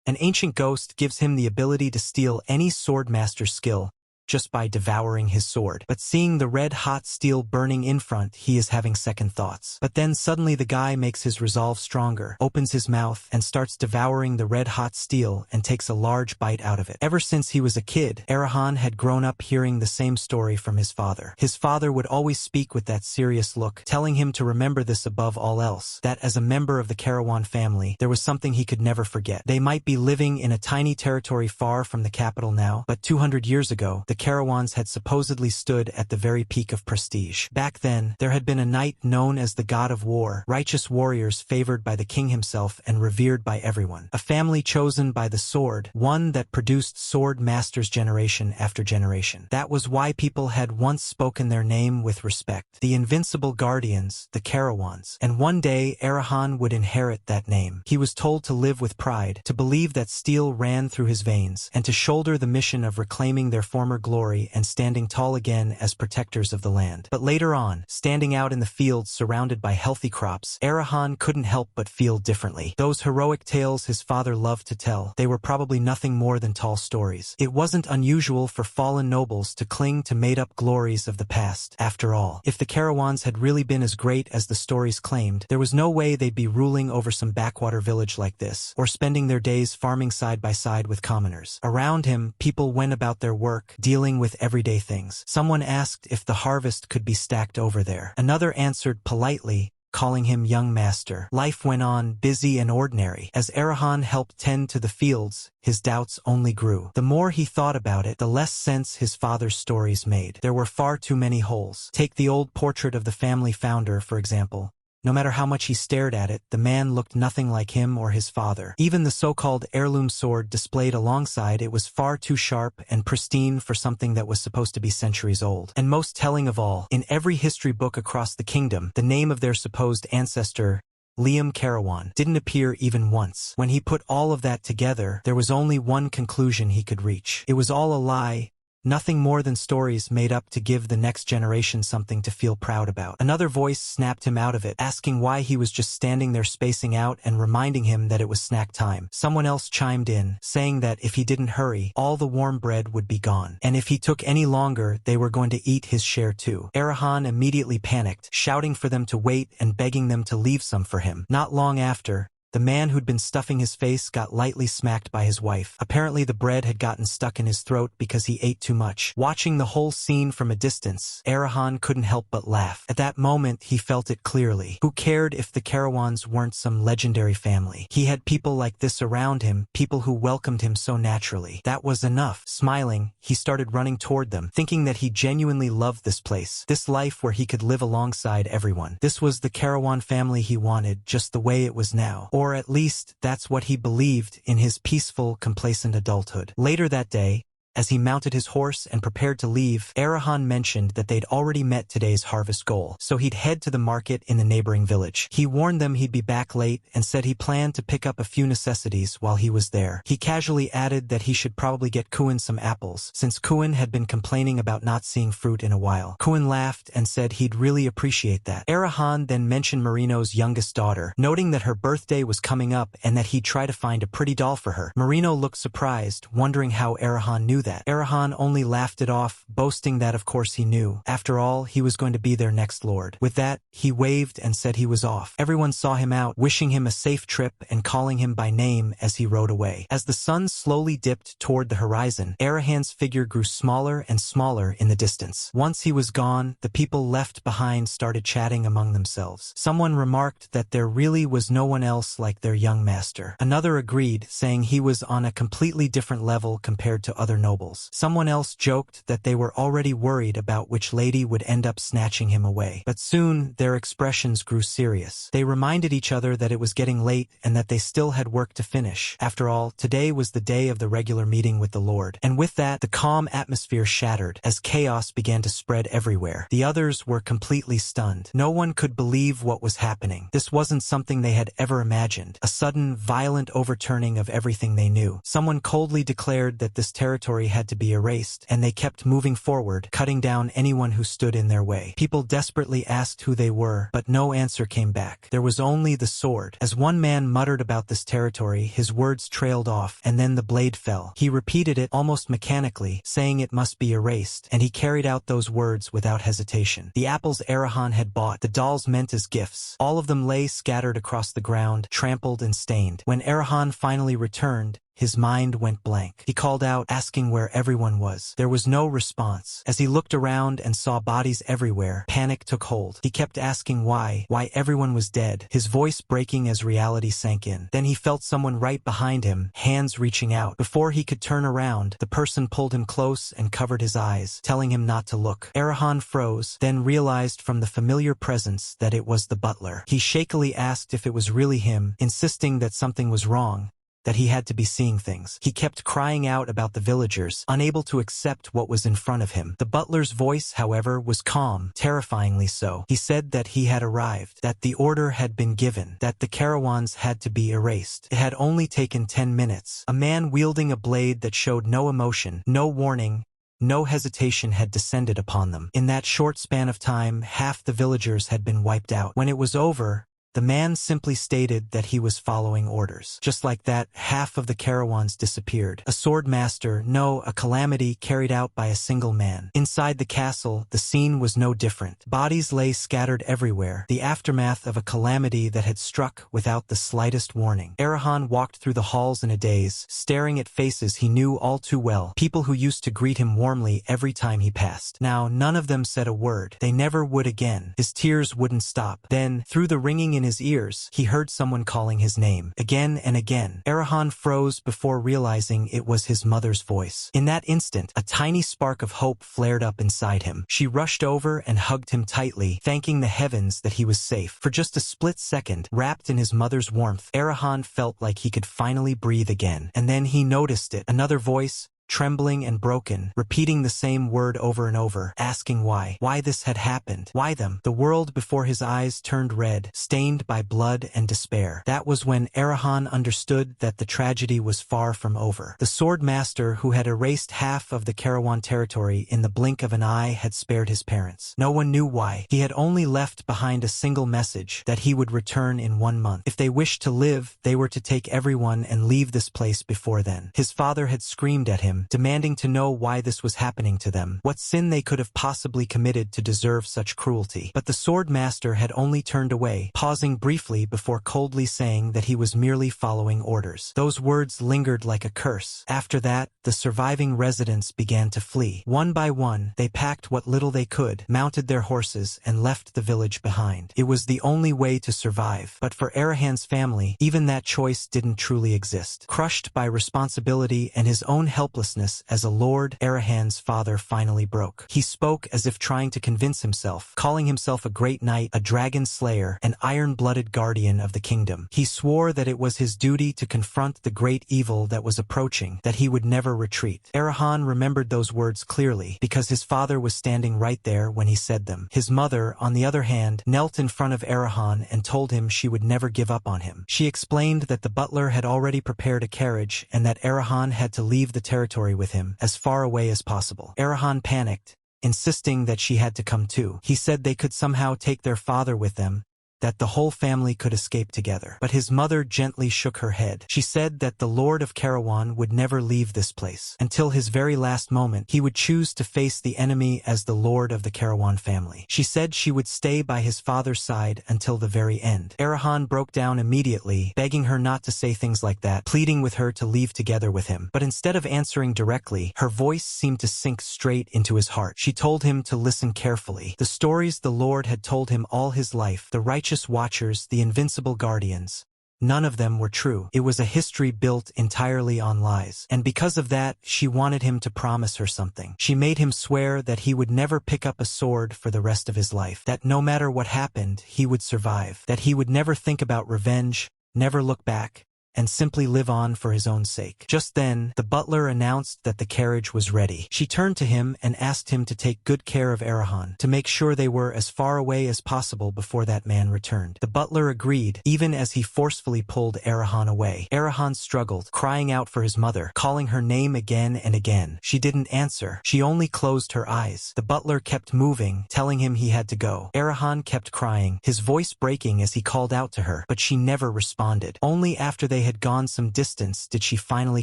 An ancient ghost gives him the ability to steal any swordmaster skill just by devouring his sword. But seeing the red-hot steel burning in front, he is having second thoughts. But then suddenly the guy makes his resolve stronger, opens his mouth, and starts devouring the red-hot steel and takes a large bite out of it. Ever since he was a kid, Arahan had grown up hearing the same story from his father. His father would always speak with that serious look, telling him to remember this above all else, that as a member of the Carowan family, there was something he could never forget. They might be living in a tiny territory far from the capital now, but 200 years ago, the Carawans had supposedly stood at the very peak of prestige. Back then, there had been a knight known as the God of War, righteous warriors favored by the king himself and revered by everyone. A family chosen by the sword, one that produced sword masters generation after generation. That was why people had once spoken their name with respect. The invincible guardians, the Carawans. And one day, Arahan would inherit that name. He was told to live with pride, to believe that steel ran through his veins, and to shoulder the mission of reclaiming their former glory and standing tall again as protectors of the land. But later on, standing out in the fields surrounded by healthy crops, Arahan couldn't help but feel differently. Those heroic tales his father loved to tell, they were probably nothing more than tall stories. It wasn't unusual for fallen nobles to cling to made-up glories of the past. After all, if the Carawans had really been as great as the stories claimed, there was no way they'd be ruling over some backwater village like this, or spending their days farming side by side with commoners. Around him, people went about their work, dealing with everyday things. Someone asked if the harvest could be stacked over there. Another answered politely, calling him young master. Life went on, busy and ordinary. As Arahan helped tend to the fields, his doubts only grew. The more he thought about it, the less sense his father's stories made. There were far too many holes. Take the old portrait of the family founder, for example. No matter how much he stared at it, the man looked nothing like him or his father. Even the so-called heirloom sword displayed alongside it was far too sharp and pristine for something that was supposed to be centuries old. And most telling of all, in every history book across the kingdom, the name of their supposed ancestor, Liam Carowan, didn't appear even once. When he put all of that together, there was only one conclusion he could reach. It was all a lie. Nothing more than stories made up to give the next generation something to feel proud about. Another voice snapped him out of it, asking why he was just standing there spacing out and reminding him that it was snack time. Someone else chimed in, saying that if he didn't hurry, all the warm bread would be gone. And if he took any longer, they were going to eat his share too. Arahan immediately panicked, shouting for them to wait and begging them to leave some for him. Not long after, the man who'd been stuffing his face got lightly smacked by his wife. Apparently the bread had gotten stuck in his throat because he ate too much. Watching the whole scene from a distance, Arahan couldn't help but laugh. At that moment, he felt it clearly. Who cared if the Carawans weren't some legendary family? He had people like this around him, people who welcomed him so naturally. That was enough. Smiling, he started running toward them, thinking that he genuinely loved this place, this life where he could live alongside everyone. This was the Carowan family he wanted, just the way it was now. Or at least, that's what he believed in his peaceful, complacent adulthood. Later that day, as he mounted his horse and prepared to leave, Arahan mentioned that they'd already met today's harvest goal, so he'd head to the market in the neighboring village. He warned them he'd be back late and said he planned to pick up a few necessities while he was there. He casually added that he should probably get Carowan some apples, since Carowan had been complaining about not seeing fruit in a while. Carowan laughed and said he'd really appreciate that. Arahan then mentioned Marino's youngest daughter, noting that her birthday was coming up and that he'd try to find a pretty doll for her. Marino looked surprised, wondering how Arahan knew that. Arahan only laughed it off, boasting that of course he knew. After all, he was going to be their next lord. With that, he waved and said he was off. Everyone saw him out, wishing him a safe trip and calling him by name as he rode away. As the sun slowly dipped toward the horizon, Arahan's figure grew smaller and smaller in the distance. Once he was gone, the people left behind started chatting among themselves. Someone remarked that there really was no one else like their young master. Another agreed, saying he was on a completely different level compared to other nobles. Someone else joked that they were already worried about which lady would end up snatching him away. But soon, their expressions grew serious. They reminded each other that it was getting late and that they still had work to finish. After all, today was the day of the regular meeting with the Lord. And with that, the calm atmosphere shattered as chaos began to spread everywhere. The others were completely stunned. No one could believe what was happening. This wasn't something they had ever imagined. A sudden, violent overturning of everything they knew. Someone coldly declared that this territory territory had to be erased, and they kept moving forward, cutting down anyone who stood in their way. People desperately asked who they were, but no answer came back. There was only the sword. As one man muttered about this territory, his words trailed off, and then the blade fell. He repeated it almost mechanically, saying it must be erased, and he carried out those words without hesitation. The apples Arahan had bought, the dolls meant as gifts, all of them lay scattered across the ground, trampled and stained. When Arahan finally returned, his mind went blank. He called out, asking where everyone was. There was no response. As he looked around and saw bodies everywhere, panic took hold. He kept asking why everyone was dead, his voice breaking as reality sank in. Then he felt someone right behind him, hands reaching out. Before he could turn around, the person pulled him close and covered his eyes, telling him not to look. Arahan froze, then realized from the familiar presence that it was the butler. He shakily asked if it was really him, insisting that something was wrong, that he had to be seeing things. He kept crying out about the villagers, unable to accept what was in front of him. The butler's voice, however, was calm, terrifyingly so. He said that he had arrived, that the order had been given, that the Carawans had to be erased. It had only taken 10 minutes. A man wielding a blade that showed no emotion, no warning, no hesitation had descended upon them. In that short span of time, half the villagers had been wiped out. When it was over, the man simply stated that he was following orders. Just like that, half of the Carawans disappeared. A swordmaster, no, a calamity carried out by a single man. Inside the castle, the scene was no different. Bodies lay scattered everywhere, the aftermath of a calamity that had struck without the slightest warning. Arahan walked through the halls in a daze, staring at faces he knew all too well, people who used to greet him warmly every time he passed. Now, none of them said a word. They never would again. His tears wouldn't stop. Then, through the ringing in his ears, he heard someone calling his name, again and again. Arahan froze before realizing it was his mother's voice. In that instant, a tiny spark of hope flared up inside him. She rushed over and hugged him tightly, thanking the heavens that he was safe. For just a split second, wrapped in his mother's warmth, Arahan felt like he could finally breathe again. And then he noticed it. Another voice, trembling and broken, repeating the same word over and over, asking why this had happened, why them. The world before his eyes turned red, stained by blood and despair. That was when Arahan understood that the tragedy was far from over. The swordmaster who had erased half of the Carowan territory in the blink of an eye had spared his parents. No one knew why. He had only left behind a single message, that he would return in 1 month. If they wished to live, they were to take everyone and leave this place before then. His father had screamed at him, demanding to know why this was happening to them, what sin they could have possibly committed to deserve such cruelty. But the swordmaster had only turned away, pausing briefly before coldly saying that he was merely following orders. Those words lingered like a curse. After that, the surviving residents began to flee. One by one, they packed what little they could, mounted their horses, and left the village behind. It was the only way to survive. But for Arahan's family, even that choice didn't truly exist. Crushed by responsibility and his own helplessness as a lord, Arahan's father finally broke. He spoke as if trying to convince himself, calling himself a great knight, a dragon slayer, an iron-blooded guardian of the kingdom. He swore that it was his duty to confront the great evil that was approaching, that he would never retreat. Arahan remembered those words clearly, because his father was standing right there when he said them. His mother, on the other hand, knelt in front of Arahan and told him she would never give up on him. She explained that the butler had already prepared a carriage and that Arahan had to leave the territory with him, as far away as possible. Arahan panicked, insisting that she had to come too. He said they could somehow take their father with them, that the whole family could escape together. But his mother gently shook her head. She said that the Lord of Carowan would never leave this place. Until his very last moment, he would choose to face the enemy as the Lord of the Carowan family. She said she would stay by his father's side until the very end. Arahan broke down immediately, begging her not to say things like that, pleading with her to leave together with him. But instead of answering directly, her voice seemed to sink straight into his heart. She told him to listen carefully. The stories the Lord had told him all his life, the righteous watchers, the invincible guardians, none of them were true. It was a history built entirely on lies. And because of that, she wanted him to promise her something. She made him swear that he would never pick up a sword for the rest of his life, that no matter what happened, he would survive, that he would never think about revenge, never look back, and simply live on for his own sake. Just then, the butler announced that the carriage was ready. She turned to him and asked him to take good care of Arahan, to make sure they were as far away as possible before that man returned. The butler agreed, even as he forcefully pulled Arahan away. Arahan struggled, crying out for his mother, calling her name again and again. She didn't answer. She only closed her eyes. The butler kept moving, telling him he had to go. Arahan kept crying, his voice breaking as he called out to her, but she never responded. Only after they had gone some distance did she finally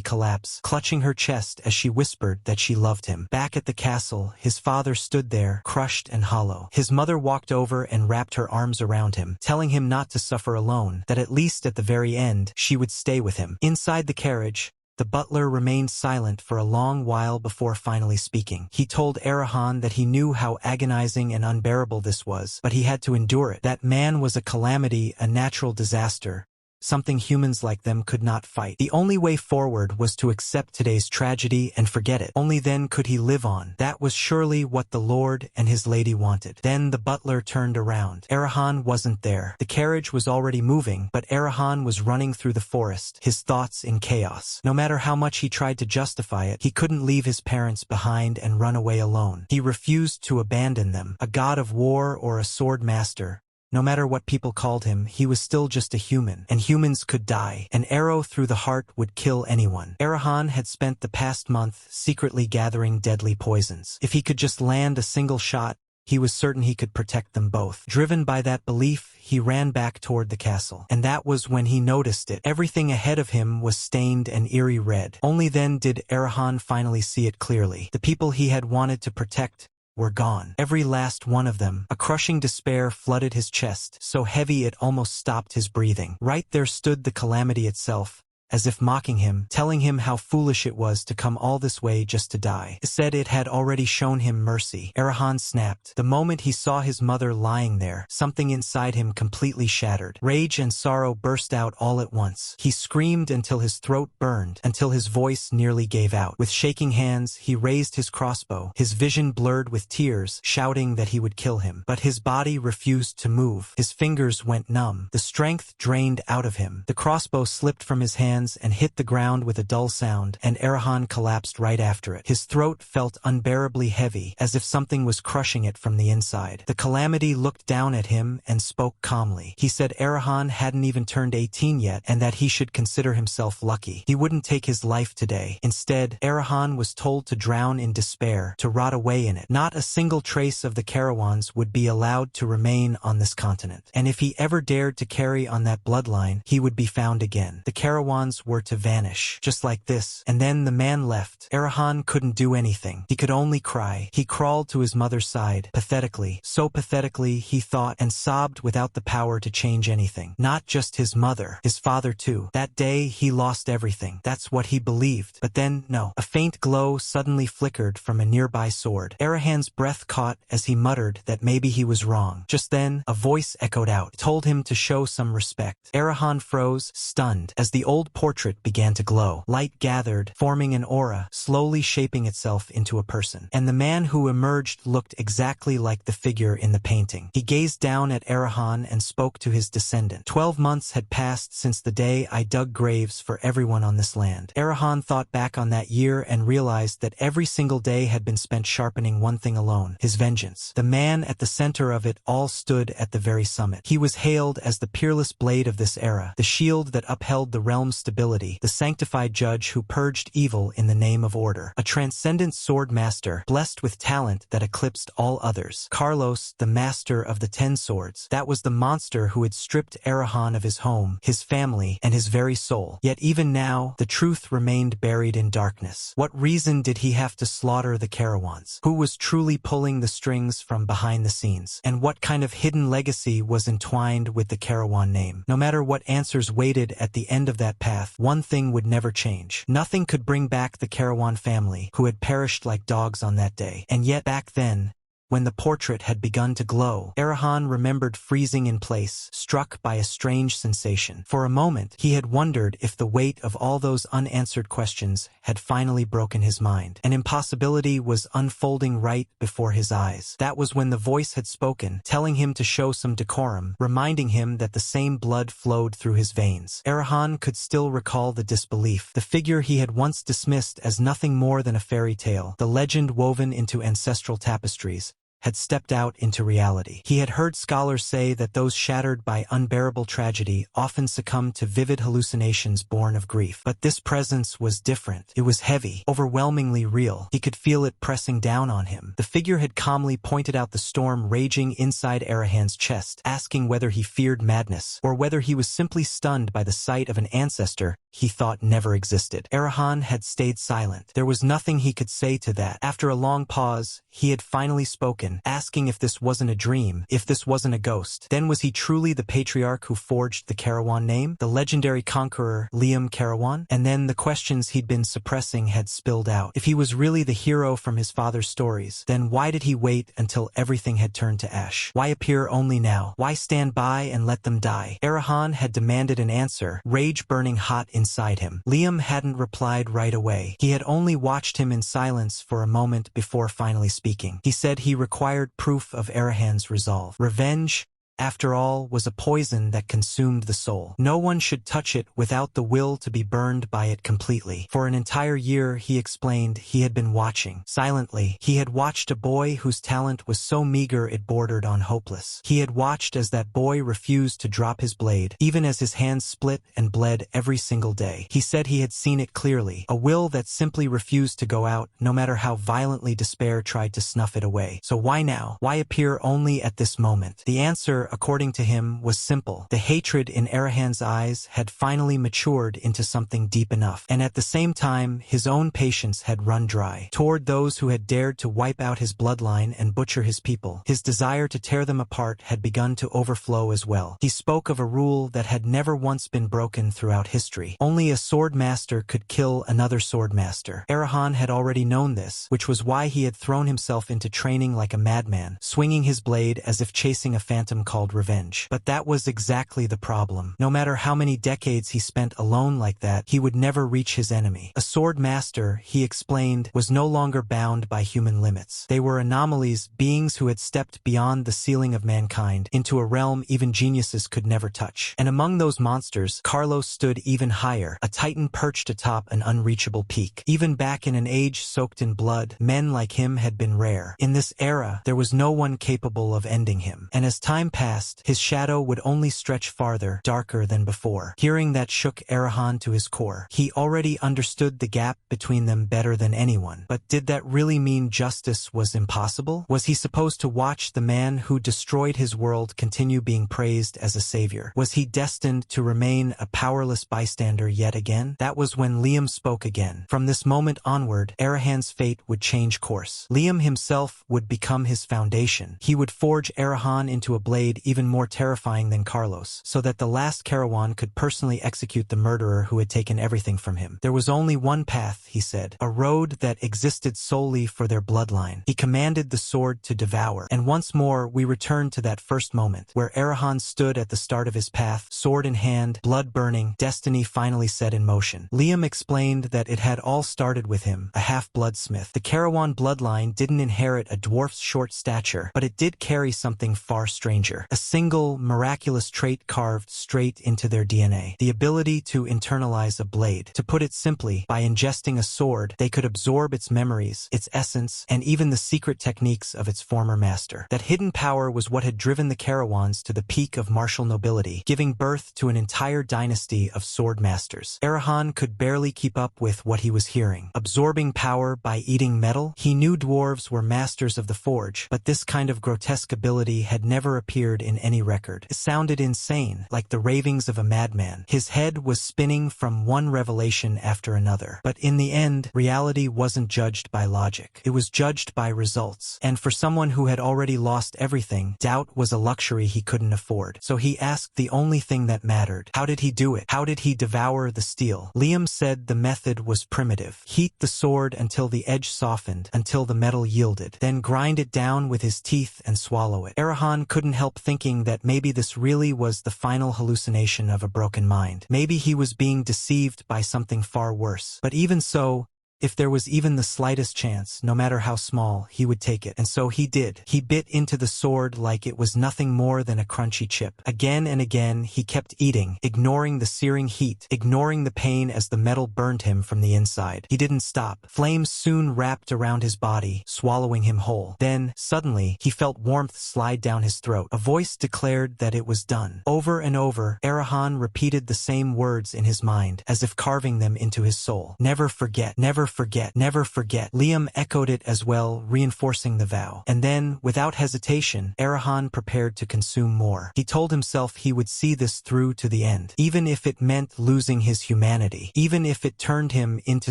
collapse, clutching her chest as she whispered that she loved him. Back at the castle, his father stood there, crushed and hollow. His mother walked over and wrapped her arms around him, telling him not to suffer alone, that at least at the very end, she would stay with him. Inside the carriage, the butler remained silent for a long while before finally speaking. He told Arahan that he knew how agonizing and unbearable this was, but he had to endure it. That man was a calamity, a natural disaster, something humans like them could not fight. The only way forward was to accept today's tragedy and forget it. Only then could he live on. That was surely what the Lord and his lady wanted. Then the butler turned around. Arahan wasn't there. The carriage was already moving, but Arahan was running through the forest, his thoughts in chaos. No matter how much he tried to justify it, he couldn't leave his parents behind and run away alone. He refused to abandon them. A god of war or a sword master, no matter what people called him, he was still just a human, and humans could die. An arrow through the heart would kill anyone. Arahan had spent the past month secretly gathering deadly poisons. If he could just land a single shot, he was certain he could protect them both. Driven by that belief, he ran back toward the castle. And that was when he noticed it. Everything ahead of him was stained an eerie red. Only then did Arahan finally see it clearly. The people he had wanted to protect were gone. Every last one of them. A crushing despair flooded his chest, so heavy it almost stopped his breathing. Right there stood the calamity itself, as if mocking him, telling him how foolish it was to come all this way just to die. It said it had already shown him mercy. Arahan snapped. The moment he saw his mother lying there, something inside him completely shattered. Rage and sorrow burst out all at once. He screamed until his throat burned, until his voice nearly gave out. With shaking hands, he raised his crossbow, his vision blurred with tears, shouting that he would kill him. But his body refused to move. His fingers went numb. The strength drained out of him. The crossbow slipped from his hand and hit the ground with a dull sound, and Arahan collapsed right after it. His throat felt unbearably heavy, as if something was crushing it from the inside. The calamity looked down at him and spoke calmly. He said Arahan hadn't even turned 18 yet, and that he should consider himself lucky. He wouldn't take his life today. Instead, Arahan was told to drown in despair, to rot away in it. Not a single trace of the Carawans would be allowed to remain on this continent. And if he ever dared to carry on that bloodline, he would be found again. The Carawans were to vanish, just like this. And then the man left. Arahan couldn't do anything. He could only cry. He crawled to his mother's side, pathetically. So pathetically, he thought, and sobbed without the power to change anything. Not just his mother, his father too. That day, he lost everything. That's what he believed. But then, no. A faint glow suddenly flickered from a nearby sword. Arahan's breath caught as he muttered that maybe he was wrong. Just then, a voice echoed out. It told him to show some respect. Arahan froze, stunned, as the old portrait began to glow. Light gathered, forming an aura, slowly shaping itself into a person. And the man who emerged looked exactly like the figure in the painting. He gazed down at Arahan and spoke to his descendant. 12 months had passed since the day I dug graves for everyone on this land. Arahan thought back on that year and realized that every single day had been spent sharpening one thing alone, his vengeance. The man at the center of it all stood at the very summit. He was hailed as the peerless blade of this era, the shield that upheld the realm's stability, the sanctified judge who purged evil in the name of order, a transcendent sword master, blessed with talent that eclipsed all others. Carlos, the master of the 10 swords, that was the monster who had stripped Arahan of his home, his family, and his very soul. Yet even now, the truth remained buried in darkness. What reason did he have to slaughter the Carawans? Who was truly pulling the strings from behind the scenes? And what kind of hidden legacy was entwined with the Carowan name? No matter what answers waited at the end of that path, one thing would never change. Nothing could bring back the Carowan family, who had perished like dogs on that day. And yet back then, when the portrait had begun to glow, Arahan remembered freezing in place, struck by a strange sensation. For a moment, he had wondered if the weight of all those unanswered questions had finally broken his mind. An impossibility was unfolding right before his eyes. That was when the voice had spoken, telling him to show some decorum, reminding him that the same blood flowed through his veins. Arahan could still recall the disbelief. The figure he had once dismissed as nothing more than a fairy tale, the legend woven into ancestral tapestries, had stepped out into reality. He had heard scholars say that those shattered by unbearable tragedy often succumb to vivid hallucinations born of grief. But this presence was different. It was heavy, overwhelmingly real. He could feel it pressing down on him. The figure had calmly pointed out the storm raging inside Arahan's chest, asking whether he feared madness, or whether he was simply stunned by the sight of an ancestor he thought never existed. Arahan had stayed silent. There was nothing he could say to that. After a long pause, he had finally spoken, asking if this wasn't a dream, if this wasn't a ghost. Then was he truly the patriarch who forged the Carowan name, the legendary conqueror Liam Carowan? And then the questions he'd been suppressing had spilled out. If he was really the hero from his father's stories, then why did he wait until everything had turned to ash? Why appear only now? Why stand by and let them die? Arahan had demanded an answer, rage burning hot inside him. Liam hadn't replied right away. He had only watched him in silence for a moment before finally speaking. He said he required proof of Arahan's resolve. Revenge, after all, was a poison that consumed the soul. No one should touch it without the will to be burned by it completely. For an entire year, he explained, he had been watching. Silently, he had watched a boy whose talent was so meager it bordered on hopeless. He had watched as that boy refused to drop his blade, even as his hands split and bled every single day. He said he had seen it clearly, a will that simply refused to go out, no matter how violently despair tried to snuff it away. So why now? Why appear only at this moment? The answer, according to him, was simple. The hatred in Arahan's eyes had finally matured into something deep enough, and at the same time, his own patience had run dry. Toward those who had dared to wipe out his bloodline and butcher his people, his desire to tear them apart had begun to overflow as well. He spoke of a rule that had never once been broken throughout history. Only a swordmaster could kill another swordmaster. Arahan had already known this, which was why he had thrown himself into training like a madman, swinging his blade as if chasing a phantom called revenge. But that was exactly the problem. No matter how many decades he spent alone like that, he would never reach his enemy. A sword master, he explained, was no longer bound by human limits. They were anomalies, beings who had stepped beyond the ceiling of mankind, into a realm even geniuses could never touch. And among those monsters, Carlos stood even higher, a titan perched atop an unreachable peak. Even back in an age soaked in blood, men like him had been rare. In this era, there was no one capable of ending him. And as time passed, his shadow would only stretch farther, darker than before. Hearing that shook Arahan to his core. He already understood the gap between them better than anyone. But did that really mean justice was impossible? Was he supposed to watch the man who destroyed his world continue being praised as a savior? Was he destined to remain a powerless bystander yet again? That was when Liam spoke again. From this moment onward, Arahan's fate would change course. Liam himself would become his foundation. He would forge Arahan into a blade even more terrifying than Carlos, so that the last Carowan could personally execute the murderer who had taken everything from him. There was only one path, he said, a road that existed solely for their bloodline. He commanded the sword to devour, and once more we returned to that first moment, where Arahan stood at the start of his path, sword in hand, blood burning, destiny finally set in motion. Liam explained that it had all started with him, a half-bloodsmith. The Carowan bloodline didn't inherit a dwarf's short stature, but it did carry something far stranger. A single, miraculous trait carved straight into their DNA. The ability to internalize a blade. To put it simply, by ingesting a sword, they could absorb its memories, its essence, and even the secret techniques of its former master. That hidden power was what had driven the Carawans to the peak of martial nobility, giving birth to an entire dynasty of sword masters. Arahan could barely keep up with what he was hearing. Absorbing power by eating metal? He knew dwarves were masters of the forge, but this kind of grotesque ability had never appeared appeared in any record. It sounded insane, like the ravings of a madman. His head was spinning from one revelation after another. But in the end, reality wasn't judged by logic. It was judged by results. And for someone who had already lost everything, doubt was a luxury he couldn't afford. So he asked the only thing that mattered. How did he do it? How did he devour the steel? Liam said the method was primitive. Heat the sword until the edge softened, until the metal yielded. Then grind it down with his teeth and swallow it. Arahan couldn't help thinking that maybe this really was the final hallucination of a broken mind. Maybe he was being deceived by something far worse. But even so, if there was even the slightest chance, no matter how small, he would take it. And so he did. He bit into the sword like it was nothing more than a crunchy chip. Again and again, he kept eating, ignoring the searing heat, ignoring the pain as the metal burned him from the inside. He didn't stop. Flames soon wrapped around his body, swallowing him whole. Then, suddenly, he felt warmth slide down his throat. A voice declared that it was done. Over and over, Arahan repeated the same words in his mind, as if carving them into his soul. Never forget, never forget, never forget. Liam echoed it as well, reinforcing the vow. And then, without hesitation, Arahan prepared to consume more. He told himself he would see this through to the end, even if it meant losing his humanity, even if it turned him into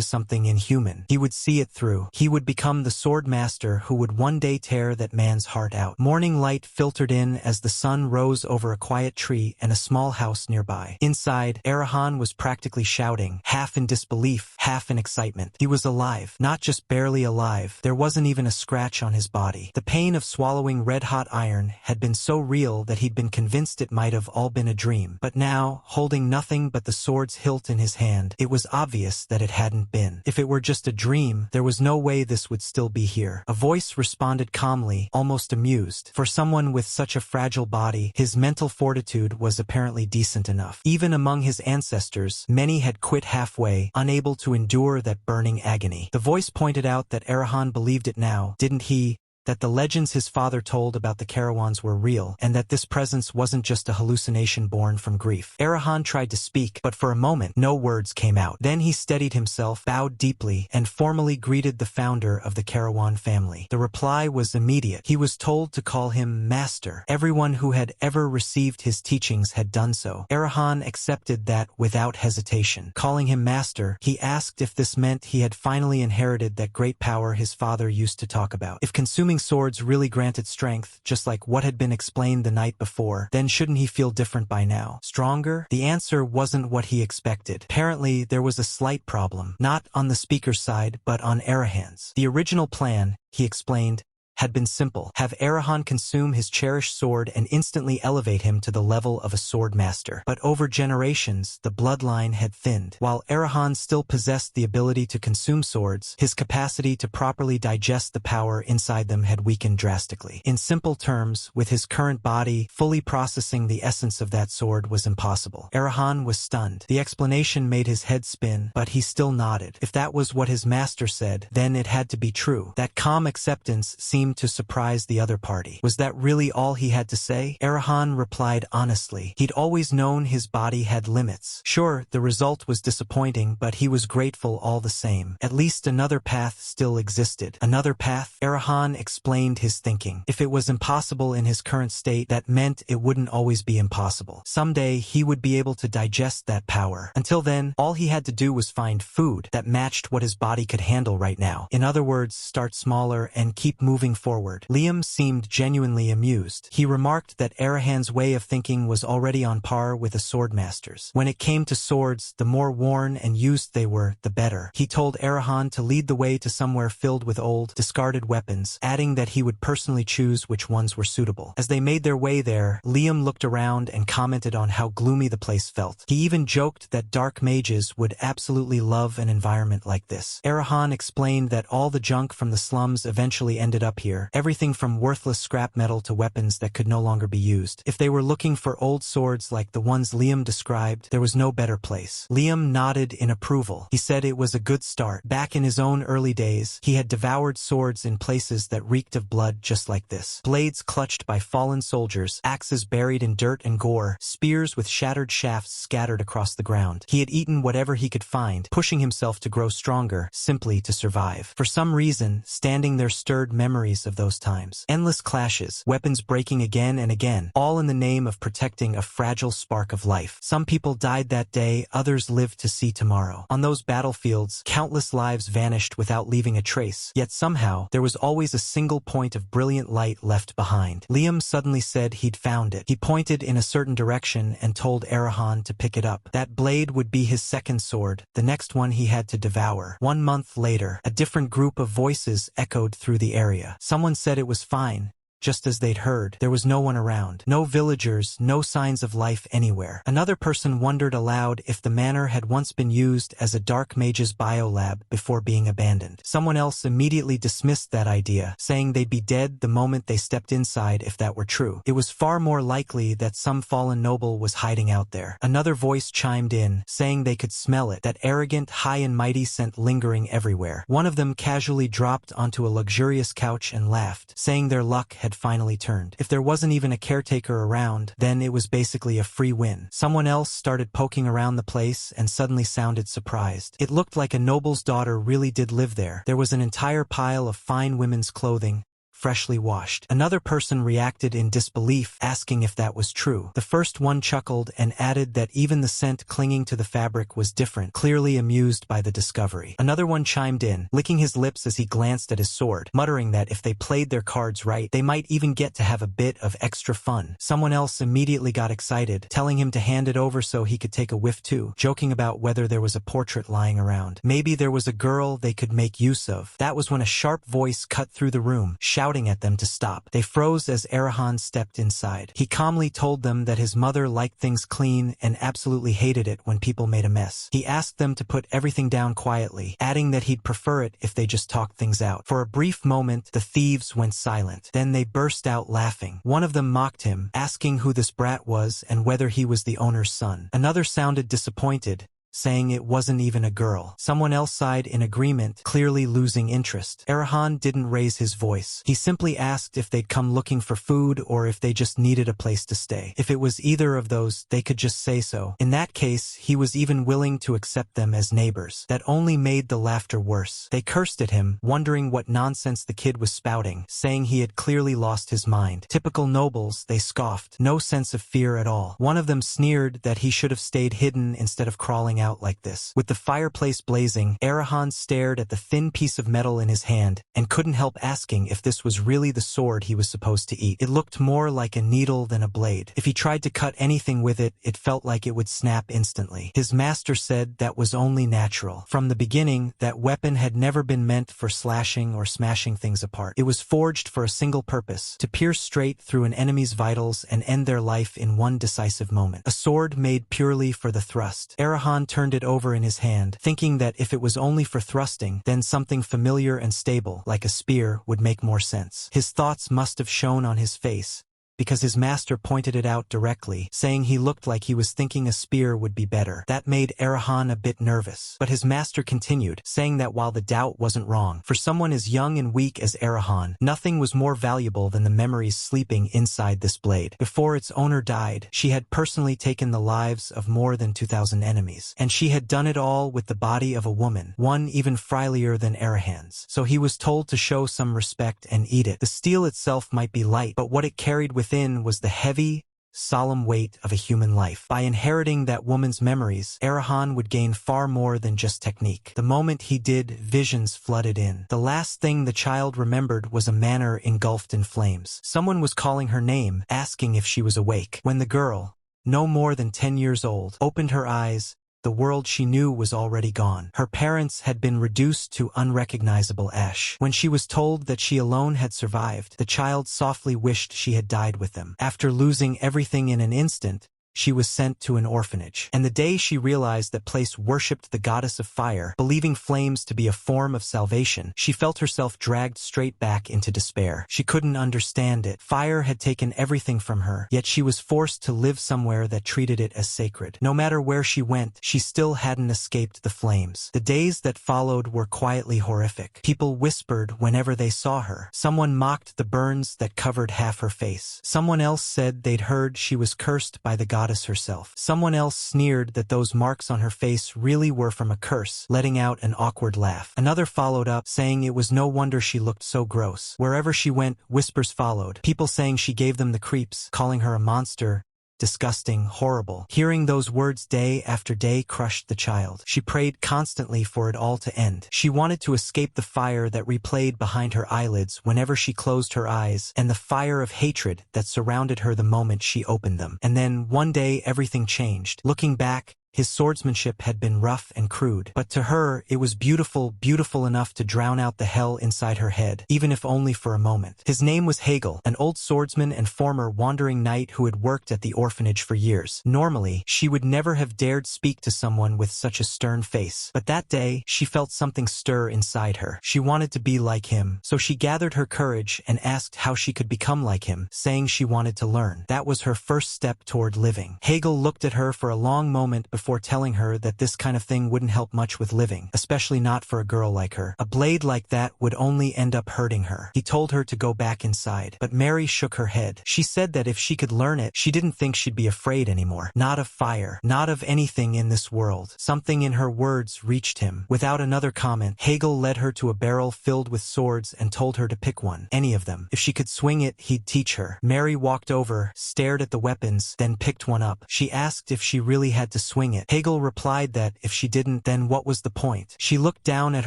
something inhuman. He would see it through. He would become the swordmaster who would one day tear that man's heart out. Morning light filtered in as the sun rose over a quiet tree and a small house nearby. Inside, Arahan was practically shouting, half in disbelief, half in excitement. He was alive, not just barely alive. There wasn't even a scratch on his body. The pain of swallowing red-hot iron had been so real that he'd been convinced it might have all been a dream. But now, holding nothing but the sword's hilt in his hand, it was obvious that it hadn't been. If it were just a dream, there was no way this would still be here. A voice responded calmly, almost amused. For someone with such a fragile body, his mental fortitude was apparently decent enough. Even among his ancestors, many had quit halfway, unable to endure that burning agony. The voice pointed out that Arahan believed it now, didn't he? That the legends his father told about the Carawans were real, and that this presence wasn't just a hallucination born from grief. Arahan tried to speak, but for a moment, no words came out. Then he steadied himself, bowed deeply, and formally greeted the founder of the Carowan family. The reply was immediate. He was told to call him Master. Everyone who had ever received his teachings had done so. Arahan accepted that without hesitation. Calling him Master, he asked if this meant he had finally inherited that great power his father used to talk about. If consuming swords really granted strength, just like what had been explained the night before, then shouldn't he feel different by now? Stronger? The answer wasn't what he expected. Apparently, there was a slight problem, not on the speaker's side, but on Arahan's. The original plan, he explained, had been simple. Have Arahan consume his cherished sword and instantly elevate him to the level of a swordmaster. But over generations, the bloodline had thinned. While Arahan still possessed the ability to consume swords, his capacity to properly digest the power inside them had weakened drastically. In simple terms, with his current body, fully processing the essence of that sword was impossible. Arahan was stunned. The explanation made his head spin, but he still nodded. If that was what his master said, then it had to be true. That calm acceptance seemed to surprise the other party. Was that really all he had to say? Arahan replied honestly. He'd always known his body had limits. Sure, the result was disappointing, but he was grateful all the same. At least another path still existed. Another path? Arahan explained his thinking. If it was impossible in his current state, that meant it wouldn't always be impossible. Someday, he would be able to digest that power. Until then, all he had to do was find food that matched what his body could handle right now. In other words, start smaller and keep moving forward. Liam seemed genuinely amused. He remarked that Arahan's way of thinking was already on par with a swordmaster's. When it came to swords, the more worn and used they were, the better. He told Arahan to lead the way to somewhere filled with old, discarded weapons, adding that he would personally choose which ones were suitable. As they made their way there, Liam looked around and commented on how gloomy the place felt. He even joked that dark mages would absolutely love an environment like this. Arahan explained that all the junk from the slums eventually ended up here, everything from worthless scrap metal to weapons that could no longer be used. If they were looking for old swords like the ones Liam described, there was no better place. Liam nodded in approval. He said it was a good start. Back in his own early days, he had devoured swords in places that reeked of blood just like this. Blades clutched by fallen soldiers, axes buried in dirt and gore, spears with shattered shafts scattered across the ground. He had eaten whatever he could find, pushing himself to grow stronger, simply to survive. For some reason, standing there stirred memories memories of those times. Endless clashes, weapons breaking again and again, all in the name of protecting a fragile spark of life. Some people died that day, others lived to see tomorrow. On those battlefields, countless lives vanished without leaving a trace, yet somehow, there was always a single point of brilliant light left behind. Liam suddenly said he'd found it. He pointed in a certain direction and told Arahan to pick it up. That blade would be his second sword, the next one he had to devour. 1 month later, a different group of voices echoed through the area. Someone said it was fine, just as they'd heard. There was no one around. No villagers, no signs of life anywhere. Another person wondered aloud if the manor had once been used as a dark mage's biolab before being abandoned. Someone else immediately dismissed that idea, saying they'd be dead the moment they stepped inside if that were true. It was far more likely that some fallen noble was hiding out there. Another voice chimed in, saying they could smell it, that arrogant, high and mighty scent lingering everywhere. One of them casually dropped onto a luxurious couch and laughed, saying their luck had finally turned. If there wasn't even a caretaker around, then it was basically a free win. Someone else started poking around the place and suddenly sounded surprised. It looked like a noble's daughter really did live there. There was an entire pile of fine women's clothing, freshly washed. Another person reacted in disbelief, asking if that was true. The first one chuckled and added that even the scent clinging to the fabric was different, clearly amused by the discovery. Another one chimed in, licking his lips as he glanced at his sword, muttering that if they played their cards right, they might even get to have a bit of extra fun. Someone else immediately got excited, telling him to hand it over so he could take a whiff too, joking about whether there was a portrait lying around. Maybe there was a girl they could make use of. That was when a sharp voice cut through the room, shouting at them to stop. They froze as Arahan stepped inside. He calmly told them that his mother liked things clean and absolutely hated it when people made a mess. He asked them to put everything down quietly, adding that he'd prefer it if they just talked things out. For a brief moment, the thieves went silent. Then they burst out laughing. One of them mocked him, asking who this brat was and whether he was the owner's son. Another sounded disappointed, saying it wasn't even a girl. Someone else sighed in agreement, clearly losing interest. Arahan didn't raise his voice. He simply asked if they'd come looking for food or if they just needed a place to stay. If it was either of those, they could just say so. In that case, he was even willing to accept them as neighbors. That only made the laughter worse. They cursed at him, wondering what nonsense the kid was spouting, saying he had clearly lost his mind. Typical nobles, they scoffed. No sense of fear at all. One of them sneered that he should have stayed hidden instead of crawling out like this. With the fireplace blazing, Arahan stared at the thin piece of metal in his hand and couldn't help asking if this was really the sword he was supposed to eat. It looked more like a needle than a blade. If he tried to cut anything with it, it felt like it would snap instantly. His master said that was only natural. From the beginning, that weapon had never been meant for slashing or smashing things apart. It was forged for a single purpose, to pierce straight through an enemy's vitals and end their life in one decisive moment. A sword made purely for the thrust. Arahan turned it over in his hand, thinking that if it was only for thrusting, then something familiar and stable, like a spear, would make more sense. His thoughts must have shown on his face, because his master pointed it out directly, saying he looked like he was thinking a spear would be better. That made Arahan a bit nervous. But his master continued, saying that while the doubt wasn't wrong, for someone as young and weak as Arahan, nothing was more valuable than the memories sleeping inside this blade. Before its owner died, she had personally taken the lives of more than 2,000 enemies, and she had done it all with the body of a woman, one even frilier than Arahan's. So he was told to show some respect and eat it. The steel itself might be light, but what it carried within was the heavy, solemn weight of a human life. By inheriting that woman's memories, Arahan would gain far more than just technique. The moment he did, visions flooded in. The last thing the child remembered was a manor engulfed in flames. Someone was calling her name, asking if she was awake. When the girl, no more than 10 years old, opened her eyes, the world she knew was already gone. Her parents had been reduced to unrecognizable ash. When she was told that she alone had survived, the child softly wished she had died with them. After losing everything in an instant, she was sent to an orphanage. And the day she realized that place worshipped the goddess of fire, believing flames to be a form of salvation, she felt herself dragged straight back into despair. She couldn't understand it. Fire had taken everything from her, yet she was forced to live somewhere that treated it as sacred. No matter where she went, she still hadn't escaped the flames. The days that followed were quietly horrific. People whispered whenever they saw her. Someone mocked the burns that covered half her face. Someone else said they'd heard she was cursed by the goddess goddess herself. Someone else sneered that those marks on her face really were from a curse, letting out an awkward laugh. Another followed up, saying it was no wonder she looked so gross. Wherever she went, whispers followed, people saying she gave them the creeps, calling her a monster, disgusting, horrible. Hearing those words day after day crushed the child. She prayed constantly for it all to end. She wanted to escape the fire that replayed behind her eyelids whenever she closed her eyes, and the fire of hatred that surrounded her the moment she opened them. And then, one day, everything changed. Looking back, his swordsmanship had been rough and crude, but to her, it was beautiful, beautiful enough to drown out the hell inside her head, even if only for a moment. His name was Hegel, an old swordsman and former wandering knight who had worked at the orphanage for years. Normally, she would never have dared speak to someone with such a stern face, but that day, she felt something stir inside her. She wanted to be like him, so she gathered her courage and asked how she could become like him, saying she wanted to learn. That was her first step toward living. Hegel looked at her for a long moment before telling her that this kind of thing wouldn't help much with living, especially not for a girl like her. A blade like that would only end up hurting her. He told her to go back inside, but Mary shook her head. She said that if she could learn it, she didn't think she'd be afraid anymore. Not of fire, not of anything in this world. Something in her words reached him. Without another comment, Hegel led her to a barrel filled with swords and told her to pick one. Any of them. If she could swing it, he'd teach her. Mary walked over, stared at the weapons, then picked one up. She asked if she really had to swing it. Hegel replied that if she didn't, then what was the point? She looked down at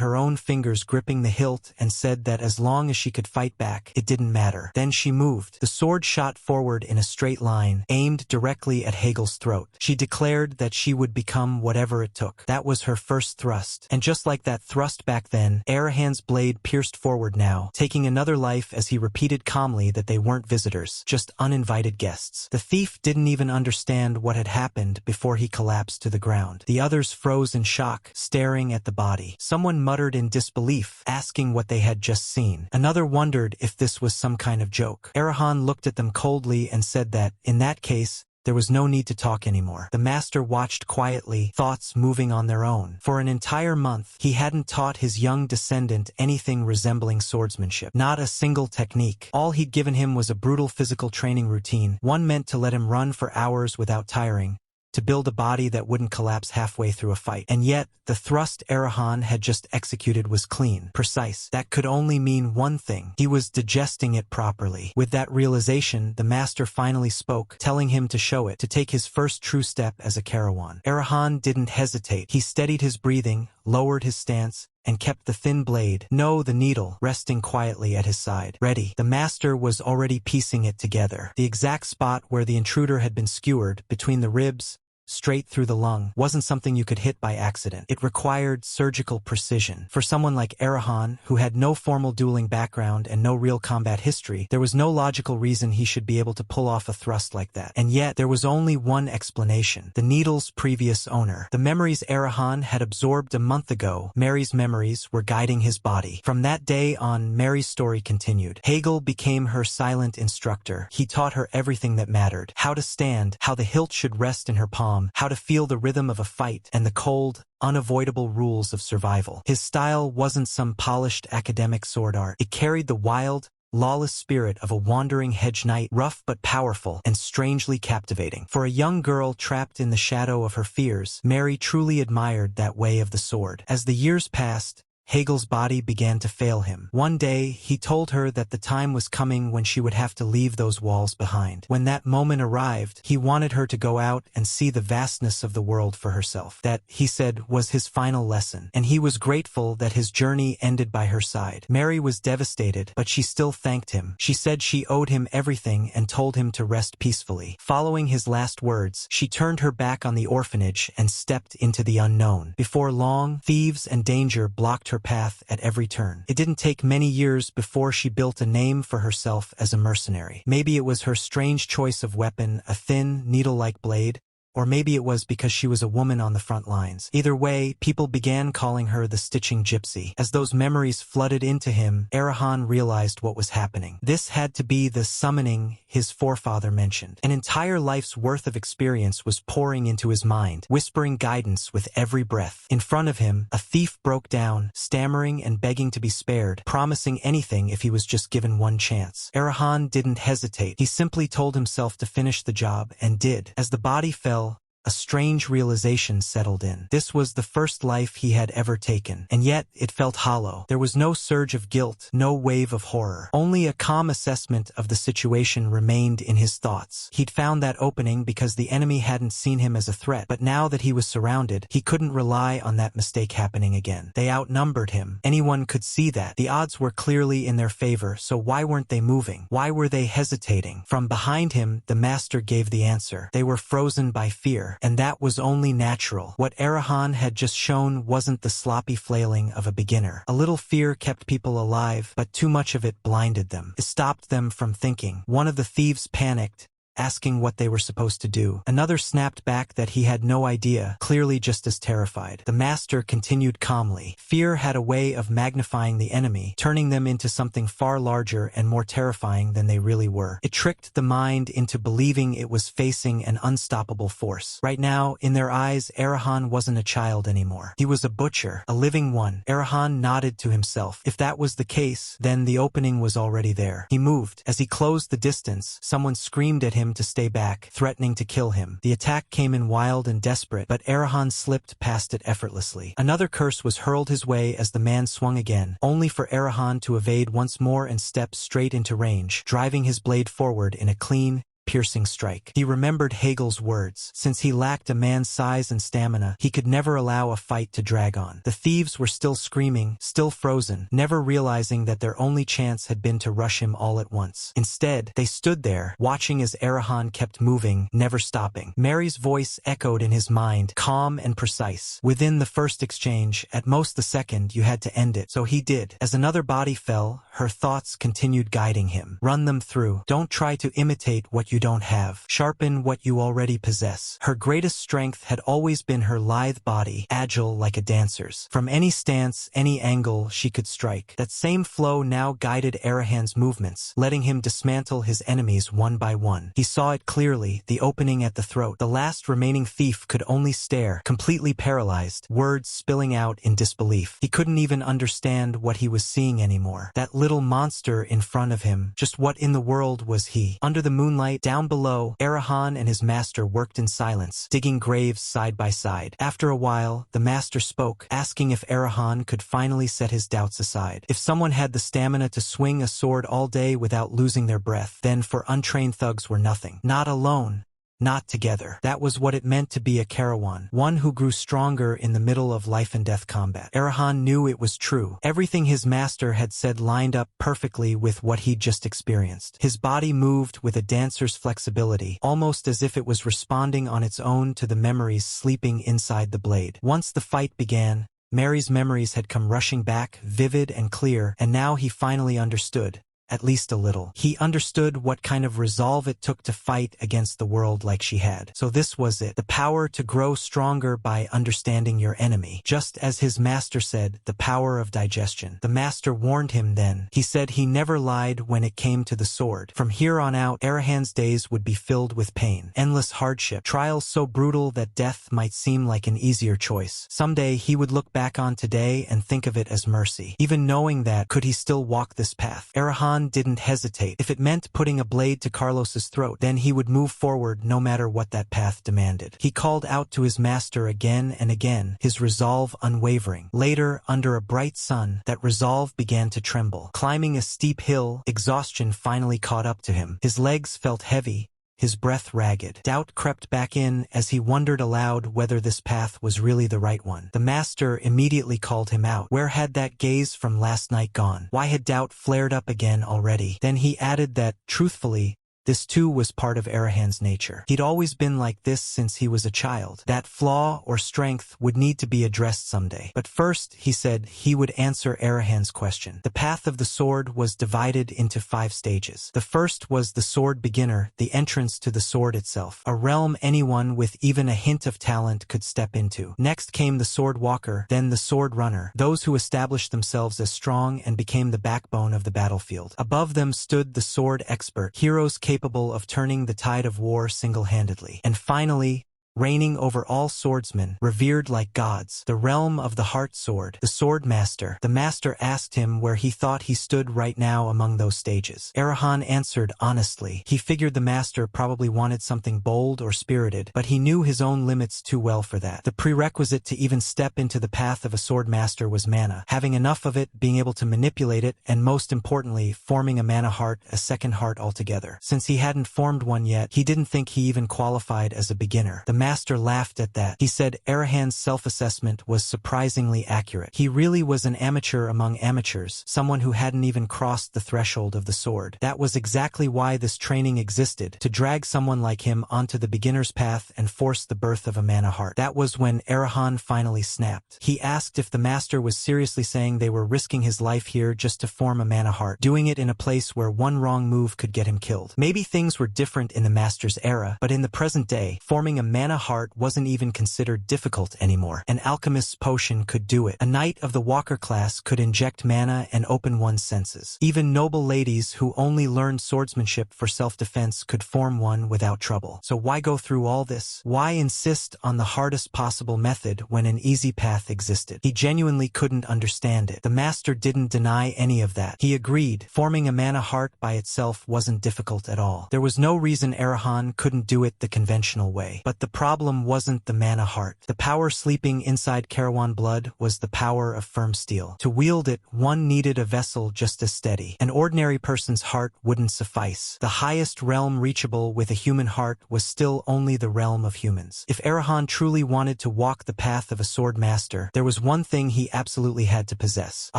her own fingers gripping the hilt and said that as long as she could fight back, it didn't matter. Then she moved. The sword shot forward in a straight line, aimed directly at Hegel's throat. She declared that she would become whatever it took. That was her first thrust. And just like that thrust back then, Arahan's blade pierced forward now, taking another life as he repeated calmly that they weren't visitors, just uninvited guests. The thief didn't even understand what had happened before he collapsed to the ground. The others froze in shock, staring at the body. Someone muttered in disbelief, asking what they had just seen. Another wondered if this was some kind of joke. Arahan looked at them coldly and said that, in that case, there was no need to talk anymore. The master watched quietly, thoughts moving on their own. For an entire month, he hadn't taught his young descendant anything resembling swordsmanship. Not a single technique. All he'd given him was a brutal physical training routine, one meant to let him run for hours without tiring, to build a body that wouldn't collapse halfway through a fight. And yet, the thrust Arahan had just executed was clean, precise. That could only mean one thing. He was digesting it properly. With that realization, the master finally spoke, telling him to show it, to take his first true step as a Carowan. Arahan didn't hesitate. He steadied his breathing, lowered his stance, and kept the thin blade, no, the needle, resting quietly at his side. Ready. The master was already piecing it together. The exact spot where the intruder had been skewered, between the ribs, straight through the lung, wasn't something you could hit by accident. It required surgical precision. For someone like Arahan, who had no formal dueling background and no real combat history, there was no logical reason he should be able to pull off a thrust like that. And yet, there was only one explanation. The needle's previous owner. The memories Arahan had absorbed a month ago, Mary's memories, were guiding his body. From that day on, Mary's story continued. Hegel became her silent instructor. He taught her everything that mattered. How to stand, how the hilt should rest in her palm, how to feel the rhythm of a fight, and the cold, unavoidable rules of survival. His style wasn't some polished academic sword art. It carried the wild, lawless spirit of a wandering hedge knight, rough but powerful and strangely captivating. For a young girl trapped in the shadow of her fears, Mary truly admired that way of the sword. As the years passed, Hegel's body began to fail him. One day, he told her that the time was coming when she would have to leave those walls behind. When that moment arrived, he wanted her to go out and see the vastness of the world for herself. That, he said, was his final lesson, and he was grateful that his journey ended by her side. Mary was devastated, but she still thanked him. She said she owed him everything and told him to rest peacefully. Following his last words, she turned her back on the orphanage and stepped into the unknown. Before long, thieves and danger blocked her path at every turn. It didn't take many years before she built a name for herself as a mercenary. Maybe it was her strange choice of weapon, a thin, needle-like blade, Or maybe it was because she was a woman on the front lines. Either way, people began calling her the Stitching Gypsy. As those memories flooded into him, Arahan realized what was happening. This had to be the summoning his forefather mentioned. An entire life's worth of experience was pouring into his mind, whispering guidance with every breath. In front of him, a thief broke down, stammering and begging to be spared, promising anything if he was just given one chance. Arahan didn't hesitate. He simply told himself to finish the job, and did. As the body fell, a strange realization settled in. This was the first life he had ever taken, and yet it felt hollow. There was no surge of guilt, no wave of horror. Only a calm assessment of the situation remained in his thoughts. He'd found that opening because the enemy hadn't seen him as a threat, but now that he was surrounded, he couldn't rely on that mistake happening again. They outnumbered him. Anyone could see that. The odds were clearly in their favor, so why weren't they moving? Why were they hesitating? From behind him, the master gave the answer. They were frozen by fear. And that was only natural. What Arahan had just shown wasn't the sloppy flailing of a beginner. A little fear kept people alive, but too much of it blinded them. It stopped them from thinking. One of the thieves panicked, asking what they were supposed to do. Another snapped back that he had no idea, clearly just as terrified. The master continued calmly. Fear had a way of magnifying the enemy, turning them into something far larger and more terrifying than they really were. It tricked the mind into believing it was facing an unstoppable force. Right now, in their eyes, Arahan wasn't a child anymore. He was a butcher, a living one. Arahan nodded to himself. If that was the case, then the opening was already there. He moved. As he closed the distance, someone screamed at him to stay back, threatening to kill him. The attack came in wild and desperate, but Arahan slipped past it effortlessly. Another curse was hurled his way as the man swung again, only for Arahan to evade once more and step straight into range, driving his blade forward in a clean, piercing strike. He remembered Hagel's words. Since he lacked a man's size and stamina, he could never allow a fight to drag on. The thieves were still screaming, still frozen, never realizing that their only chance had been to rush him all at once. Instead, they stood there, watching as Arahan kept moving, never stopping. Mary's voice echoed in his mind, calm and precise. Within the first exchange, at most the second, you had to end it. So he did. As another body fell, her thoughts continued guiding him. Run them through. Don't try to imitate what you don't have. Sharpen what you already possess. Her greatest strength had always been her lithe body, agile like a dancer's. From any stance, any angle, she could strike. That same flow now guided Arahan's movements, letting him dismantle his enemies one by one. He saw it clearly, the opening at the throat. The last remaining thief could only stare, completely paralyzed, words spilling out in disbelief. He couldn't even understand what he was seeing anymore. That little monster in front of him, just what in the world was he? Under the moonlight, down below, Arahan and his master worked in silence, digging graves side by side. After a while, the master spoke, asking if Arahan could finally set his doubts aside. If someone had the stamina to swing a sword all day without losing their breath, then for untrained thugs were nothing. Not alone. Not together. That was what it meant to be a Carowan, one who grew stronger in the middle of life and death combat. Arahan knew it was true. Everything his master had said lined up perfectly with what he'd just experienced. His body moved with a dancer's flexibility, almost as if it was responding on its own to the memories sleeping inside the blade. Once the fight began, Mary's memories had come rushing back, vivid and clear, and now he finally understood. At least a little. He understood what kind of resolve it took to fight against the world like she had. So this was it. The power to grow stronger by understanding your enemy. Just as his master said, the power of digestion. The master warned him then. He said he never lied when it came to the sword. From here on out, Arahan's days would be filled with pain. Endless hardship. Trials so brutal that death might seem like an easier choice. Someday he would look back on today and think of it as mercy. Even knowing that, could he still walk this path? Arahan didn't hesitate. If it meant putting a blade to Carlos's throat, then he would move forward no matter what that path demanded. He called out to his master again and again, his resolve unwavering. Later, under a bright sun, that resolve began to tremble. Climbing a steep hill, exhaustion finally caught up to him. His legs felt heavy, his breath ragged. Doubt crept back in as he wondered aloud whether this path was really the right one. The master immediately called him out. Where had that gaze from last night gone? Why had doubt flared up again already? Then he added that, truthfully, This too was part of Arahan's nature. He'd always been like this since he was a child. That flaw or strength would need to be addressed someday. But first, he said, he would answer Arahan's question. The path of the sword was divided into 5 stages. The first was the sword beginner, the entrance to the sword itself, a realm anyone with even a hint of talent could step into. Next came the sword walker, then the sword runner, those who established themselves as strong and became the backbone of the battlefield. Above them stood the sword expert, heroes capable of turning the tide of war single-handedly. And finally, reigning over all swordsmen, revered like gods, the realm of the heart sword, the swordmaster. The master asked him where he thought he stood right now among those stages. Arahan answered honestly. He figured the master probably wanted something bold or spirited, but he knew his own limits too well for that. The prerequisite to even step into the path of a swordmaster was mana, having enough of it, being able to manipulate it, and most importantly, forming a mana heart, a second heart altogether. Since he hadn't formed one yet, he didn't think he even qualified as a beginner. The master laughed at that. He said Arahan's self-assessment was surprisingly accurate. He really was an amateur among amateurs, someone who hadn't even crossed the threshold of the sword. That was exactly why this training existed, to drag someone like him onto the beginner's path and force the birth of a mana heart. That was when Arahan finally snapped. He asked if the master was seriously saying they were risking his life here just to form a mana heart, doing it in a place where one wrong move could get him killed. Maybe things were different in the master's era, but in the present day, forming a mana heart wasn't even considered difficult anymore. An alchemist's potion could do it. A knight of the walker class could inject mana and open one's senses. Even noble ladies who only learned swordsmanship for self-defense could form one without trouble. So why go through all this? Why insist on the hardest possible method when an easy path existed? He genuinely couldn't understand it. The master didn't deny any of that. He agreed, forming a mana heart by itself wasn't difficult at all. There was no reason Arahan couldn't do it the conventional way. But the problem wasn't the mana heart. The power sleeping inside Carowan blood was the power of firm steel. To wield it, one needed a vessel just as steady. An ordinary person's heart wouldn't suffice. The highest realm reachable with a human heart was still only the realm of humans. If Arahan truly wanted to walk the path of a sword master, there was one thing he absolutely had to possess. A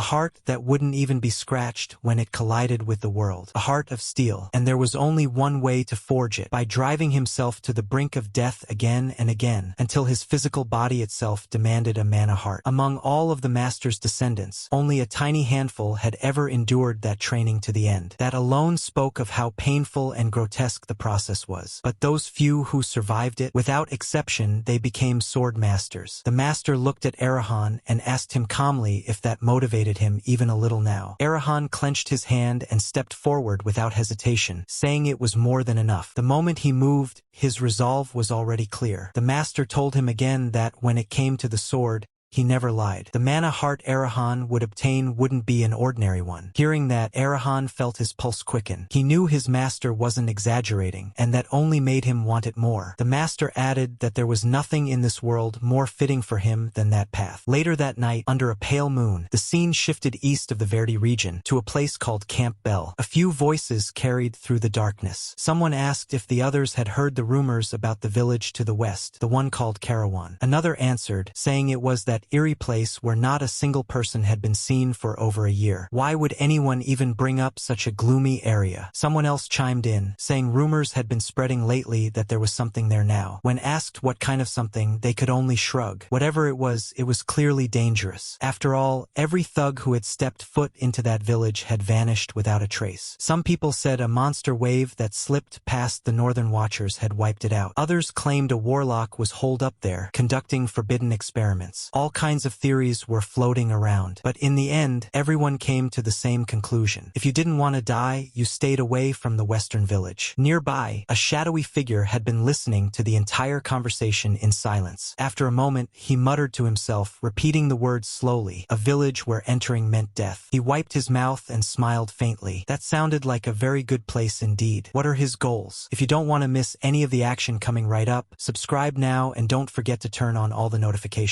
heart that wouldn't even be scratched when it collided with the world. A heart of steel. And there was only one way to forge it, by driving himself to the brink of death again and again, until his physical body itself demanded a mana heart. Among all of the master's descendants, only a tiny handful had ever endured that training to the end. That alone spoke of how painful and grotesque the process was. But those few who survived it, without exception, they became sword masters. The master looked at Arahan and asked him calmly if that motivated him even a little now. Arahan clenched his hand and stepped forward without hesitation, saying it was more than enough. The moment he moved, his resolve was already clear. The master told him again that when it came to the sword, he never lied. The mana heart Arahan would obtain wouldn't be an ordinary one. Hearing that, Arahan felt his pulse quicken. He knew his master wasn't exaggerating, and that only made him want it more. The master added that there was nothing in this world more fitting for him than that path. Later that night, under a pale moon, the scene shifted east of the Verdi region, to a place called Camp Bell. A few voices carried through the darkness. Someone asked if the others had heard the rumors about the village to the west, the one called Carowan. Another answered, saying it was that eerie place where not a single person had been seen for over a year. Why would anyone even bring up such a gloomy area? Someone else chimed in, saying rumors had been spreading lately that there was something there now. When asked what kind of something, they could only shrug. Whatever it was clearly dangerous. After all, every thug who had stepped foot into that village had vanished without a trace. Some people said a monster wave that slipped past the northern watchers had wiped it out. Others claimed a warlock was holed up there, conducting forbidden experiments. All kinds of theories were floating around, but in the end, everyone came to the same conclusion. If you didn't want to die, you stayed away from the western village. Nearby, a shadowy figure had been listening to the entire conversation in silence. After a moment, he muttered to himself, repeating the words slowly, a village where entering meant death. He wiped his mouth and smiled faintly. That sounded like a very good place indeed. What are his goals? If you don't want to miss any of the action coming right up, subscribe now and don't forget to turn on all the notifications.